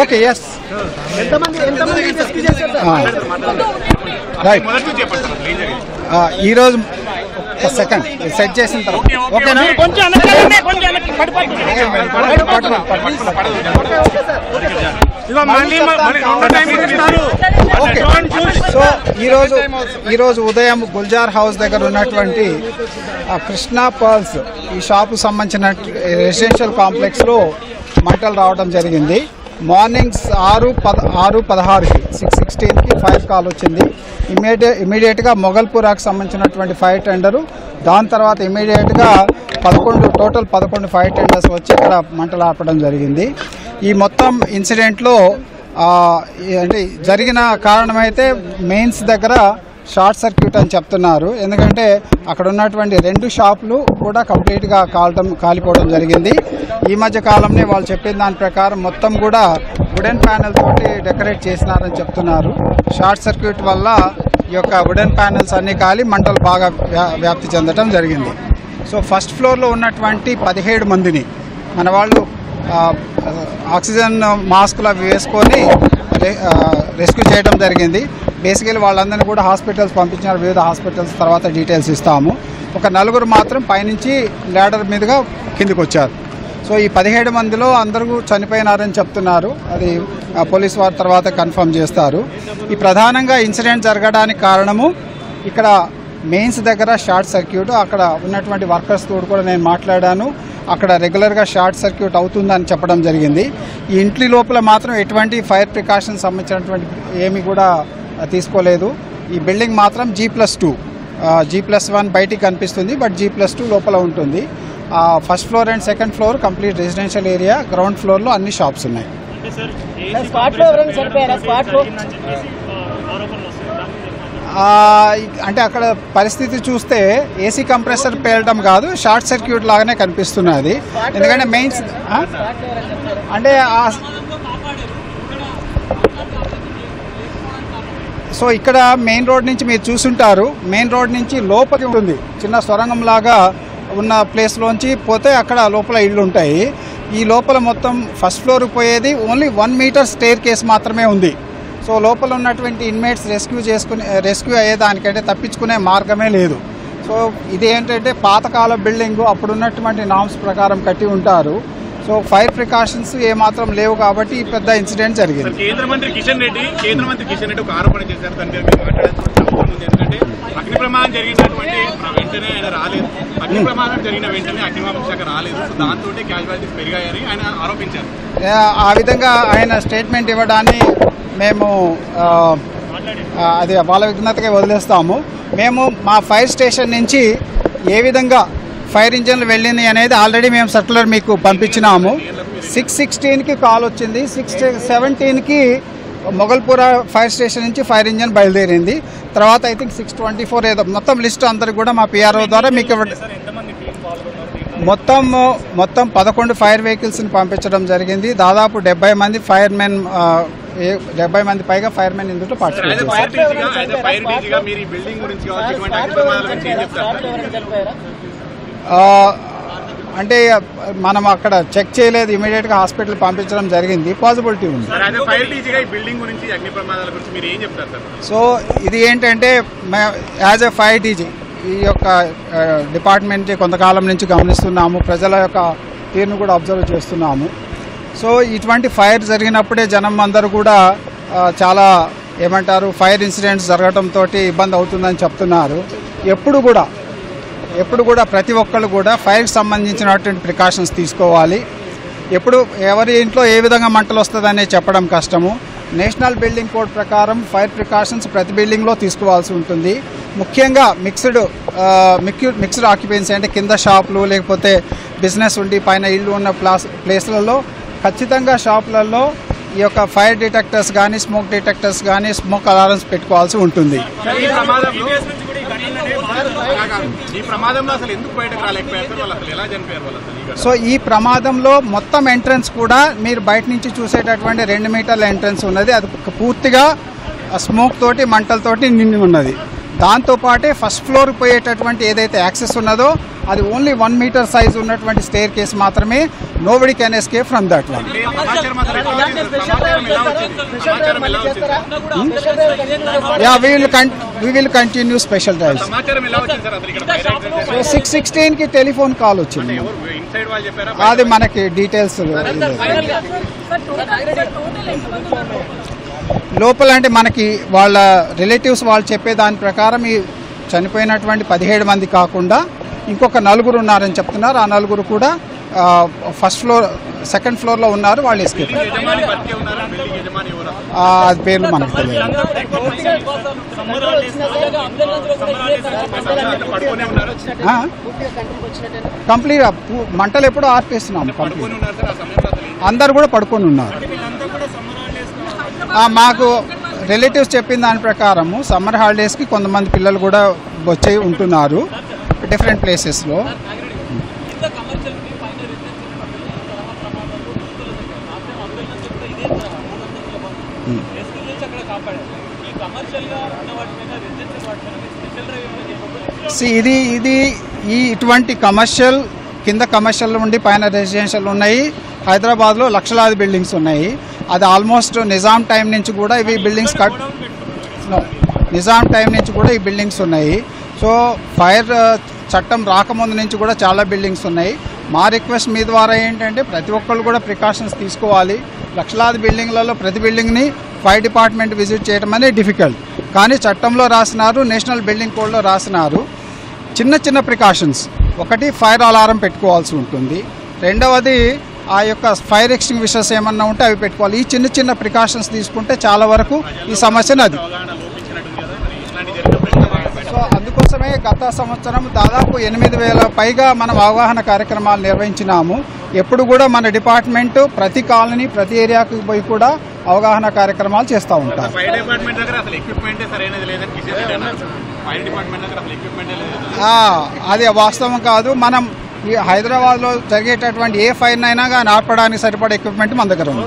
Okay yes right ఈరోజు second set చేసిన తర్వాత ఓకేనా సో ఈరోజు ఉదయం గుల్జార్ హౌస్ దగ్గర ఉన్నటువంటి కృష్ణా పర్ల్స్ ఈ షాపు సంబంధించిన రెసిడెన్షియల్ కాంప్లెక్స్లో మంటలు రావడం జరిగింది. మార్నింగ్ 6:16కి 6:16కి ఫైర్ కాల్ వచ్చింది. ఇమీడియట్గా మొగల్పురాకు సంబంధించినటువంటి ఫైర్ టెండరు, దాని తర్వాత ఇమీడియట్గా 11 ఫైర్ టెండర్స్ వచ్చి ఇక్కడ మంటలు ఆపడం జరిగింది. ఈ మొత్తం ఇన్సిడెంట్లో అంటే జరిగిన కారణమైతే మెయిన్స్ దగ్గర షార్ట్ సర్క్యూట్ అని చెప్తున్నారు. ఎందుకంటే అక్కడ ఉన్నటువంటి 2 షాపులు కూడా కంప్లీట్గా కాలిపోవడం జరిగింది. ఈ మధ్య కాలంలో వాళ్ళు చెప్పిన దాని ప్రకారం మొత్తం కూడా వుడెన్ ప్యానెల్ తోటి డెకరేట్ చేసినారని చెప్తున్నారు. షార్ట్ సర్క్యూట్ వల్ల ఈ యొక్క వుడెన్ ప్యానెల్స్ అన్నీ కాలి మంటలు బాగా వ్యాప్తి చెందడం జరిగింది. సో ఫస్ట్ ఫ్లోర్లో ఉన్నటువంటి 17 మందిని మన వాళ్ళు ఆక్సిజన్ మాస్కులు అవి వేసుకొని రెస్క్యూ చేయడం జరిగింది. బేసికలీ వాళ్ళందరినీ కూడా హాస్పిటల్స్ పంపించినారు, వివిధ హాస్పిటల్స్ తర్వాత డీటెయిల్స్ ఇస్తాము. ఒక 4 మాత్రం పైనుంచి ల్యాడర్ మీదుగా కిందికి వచ్చారు. సో ఈ 17 మందిలో అందరూ చనిపోయినారని చెప్తున్నారు. అది పోలీస్ వారి తర్వాత కన్ఫర్మ్ చేస్తారు. ఈ ప్రధానంగా ఇన్సిడెంట్ జరగడానికి కారణము ఇక్కడ మెయిన్స్ దగ్గర షార్ట్ సర్క్యూట్, అక్కడ ఉన్నటువంటి వర్కర్స్ తోడు కూడా నేను మాట్లాడాను. అక్కడ రెగ్యులర్గా షార్ట్ సర్క్యూట్ అవుతుందని చెప్పడం జరిగింది. ఈ ఇంటి లోపల మాత్రం ఎటువంటి ఫైర్ ప్రికాషన్స్ సంబంధించినటువంటి ఏమీ కూడా తీసుకోలేదు. ఈ బిల్డింగ్ మాత్రం G+2 G+1 బయటికి కనిపిస్తుంది, బట్ G+2 లోపల ఉంటుంది. First floor and second floor complete residential area, ground ఫ్లోర్లో అన్ని షాప్స్ ఉన్నాయి. అంటే అక్కడ పరిస్థితి చూస్తే ఏసీ కంప్రెసర్ పేలడం కాదు, షార్ట్ సర్క్యూట్ లాగానే కనిపిస్తున్నది. ఎందుకంటే మెయిన్స్ అంటే సో ఇక్కడ మెయిన్ రోడ్ నుంచి మీరు చూసుంటారు, మెయిన్ రోడ్ నుంచి లోపలికి ఉంటుంది, చిన్న సొరంగం లాగా ఉన్న ప్లేస్లోంచి పోతే అక్కడ లోపల ఇళ్ళు ఉంటాయి. ఈ లోపల మొత్తం ఫస్ట్ ఫ్లోర్కి పోయేది ఓన్లీ 1 మీటర్ స్టేర్ కేస్ మాత్రమే ఉంది. సో లోపల ఉన్నటువంటి ఇన్మేట్స్ రెస్క్యూ అయ్యేదానికంటే తప్పించుకునే మార్గమే లేదు. సో ఇది ఏంటంటే పాతకాల బిల్డింగ్, అప్పుడున్నటువంటి నామ్స్ ప్రకారం కట్టి ఉంటారు. సో ఫైర్ ప్రికాషన్స్ ఏమాత్రం లేవు కాబట్టి ఈ పెద్ద ఇన్సిడెంట్ జరిగింది. కేంద్ర మంత్రి కిషన్ రెడ్డి ఒక ఆరోపణ చేశారు. దాని మీద మాట్లాడాల్సిన ఎందుకంటే అగ్ని ప్రమాదం జరిగినటువంటి వెంటనే ఆయన రాలేదు, అగ్ని ప్రమాదం జరిగిన వెంటనే అగ్నిమాపక శాఖ రాలేదు, దాంతో క్యాజువాలిటీస్ పెరిగాయని ఆయన ఆరోపించారు. ఆ విధంగా ఆయన స్టేట్మెంట్ ఇవ్వడాన్ని మేము అది వాళ్ళ విఘ్నతగా వదిలేస్తాము. మేము మా ఫైర్ స్టేషన్ నుంచి ఏ విధంగా ఫైర్ ఇంజన్లు వెళ్ళింది అనేది ఆల్రెడీ మేము సర్క్యులర్ మీకు పంపించినాము. 6:16కి కాల్ వచ్చింది, 6:17కి మొగల్పుర ఫైర్ స్టేషన్ నుంచి ఫైర్ ఇంజన్ బయలుదేరింది. తర్వాత ఐ థింక్ 6:24 ఏదో మొత్తం లిస్ట్ అందరికి కూడా మా పిఆర్ఓ ద్వారా మీకు మొత్తం 11 ఫైర్ వెహికల్స్ని పంపించడం జరిగింది. దాదాపు 70 మంది ఫైర్మెన్ 70 మంది పైగా ఫైర్మెన్ ఇందులో పార్టిసిపేట్ చేశారు. అంటే మనం అక్కడ చెక్ చేయలేదు, ఇమీడియట్గా హాస్పిటల్ పంపించడం జరిగింది. పాసిబిలిటీ ఉంది. సో ఇది ఏంటంటే యాజ్ ఎ ఫైర్ డీజీ ఈ యొక్క డిపార్ట్మెంట్ కొంతకాలం నుంచి గమనిస్తున్నాము, ప్రజల యొక్క తీరును కూడా అబ్జర్వ్ చేస్తున్నాము. సో ఇటువంటి ఫైర్ జరిగినప్పుడే జనం అందరూ కూడా చాలా ఏమంటారు ఫైర్ ఇన్సిడెంట్స్ జరగడంతో ఇబ్బంది అవుతుందని చెప్తున్నారు. ఎప్పుడు కూడా ప్రతి ఒక్కళ్ళు కూడా ఫైర్కి సంబంధించినటువంటి ప్రికాషన్స్ తీసుకోవాలి. ఎప్పుడు ఎవరి ఇంట్లో ఏ విధంగా మంటలు వస్తుందనే చెప్పడం కష్టము. నేషనల్ బిల్డింగ్ కోడ్ ప్రకారం ఫైర్ ప్రికాషన్స్ ప్రతి బిల్డింగ్లో తీసుకోవాల్సి ఉంటుంది. ముఖ్యంగా మిక్స్డ్ ఆక్యుపెన్సీ అంటే కింద షాపులు లేకపోతే బిజినెస్ ఉండి పైన ఇళ్ళు ఉన్న ప్లేస్లలో ఖచ్చితంగా షాపులలో ఈ యొక్క ఫైర్ డిటెక్టర్స్ కానీ స్మోక్ డిటెక్టర్స్ కానీ స్మోక్ అలారమ్స్ పెట్టుకోవాల్సి ఉంటుంది. సో ఈ ప్రమాదంలో మొత్తం ఎంట్రన్స్ కూడా మీరు బయట నుంచి చూసేటటువంటి 2 మీటర్ల ఎంట్రన్స్ ఉన్నది. అది పూర్తిగా స్మోక్ తోటి మంటలతోటి నిండి ఉన్నది. దాంతోపాటే ఫస్ట్ ఫ్లోర్ పోయేటటువంటి ఏదైతే యాక్సెస్ ఉన్నదో అది ఓన్లీ 1 మీటర్ సైజ్ ఉన్నటువంటి స్టేర్ కేస్ మాత్రమే. Nobody can escape from that one. Yeah, we will continue special drives. So 6:16కి టెలిఫోన్ కాల్ వచ్చింది. అది మనకి డీటెయిల్స్ లోపల అంటే మనకి వాళ్ళ రిలేటివ్స్ వాళ్ళు చెప్పే దాని ప్రకారం ఈ చనిపోయినటువంటి 17 మంది కాకుండా ఇంకొక 4 ఉన్నారని చెప్తున్నారు. ఆ 4 కూడా ఫస్ట్ ఫ్లోర్ సెకండ్ ఫ్లోర్లో ఉన్నారు. వాళ్ళు ఎస్కేప్. అది పేర్లు మనకు తెలియదు. కంప్లీట్ మంటలు ఎప్పుడూ ఆర్పేస్తున్నాము. కంప్లీట్ అందరు కూడా పడుకొని ఉన్నారు. మాకు రిలేటివ్స్ చెప్పిన దాని ప్రకారము సమ్మర్ హాలిడేస్కి కొంతమంది పిల్లలు కూడా వచ్చి ఉంటున్నారు డిఫరెంట్ ప్లేసెస్లో. ఇది ఇటువంటి కమర్షియల్ కింద కమర్షియల్ ఉండి పైన రెసిడెన్షియల్ ఉన్నాయి. హైదరాబాద్లో లక్షలాది బిల్డింగ్స్ ఉన్నాయి. అది ఆల్మోస్ట్ నిజాం టైం నుంచి కూడా ఇవి బిల్డింగ్స్ నిజాం టైం నుంచి కూడా ఈ బిల్డింగ్స్ ఉన్నాయి. సో ఫైర్ చట్టం రాకముందు నుంచి కూడా చాలా బిల్డింగ్స్ ఉన్నాయి. మా రిక్వెస్ట్ మీ ద్వారా ఏంటంటే ప్రతి ఒక్కళ్ళు కూడా ప్రికాషన్స్ తీసుకోవాలి. లక్షలాది బిల్డింగ్లలో ప్రతి బిల్డింగ్ని ఫైర్ డిపార్ట్మెంట్ విజిట్ చేయడం అనేది డిఫికల్ట్. కానీ చట్టంలో రాసినారు, నేషనల్ బిల్డింగ్ కోడ్లో రాసినారు చిన్న చిన్న ప్రికాషన్స్. ఒకటి ఫైర్ అలారం పెట్టుకోవాల్సి ఉంటుంది. రెండవది ఆ యొక్క ఫైర్ ఎక్స్టింగ్విషర్స్ ఏమన్నా ఉంటే అవి పెట్టుకోవాలి. ఈ చిన్న చిన్న ప్రికాషన్స్ తీసుకుంటే చాలా వరకు ఈ సమస్యను అది. సో అందుకోసమే గత సంవత్సరం దాదాపు 8,000 పైగా మనం అవగాహన కార్యక్రమాలు నిర్వహించినాము. ఎప్పుడు కూడా మన డిపార్ట్మెంట్ ప్రతి కాలనీ ప్రతి ఏరియాకి పోయి కూడా అవగాహన కార్యక్రమాలు చేస్తూ ఉంటారు. అది వాస్తవం కాదు. మనం ఈ హైదరాబాద్లో జరిగేటటువంటి ఏ ఫైర్ అయినా కానీ ఆపడానికి సరిపడే ఎక్విప్మెంట్ మన దగ్గర ఉంది.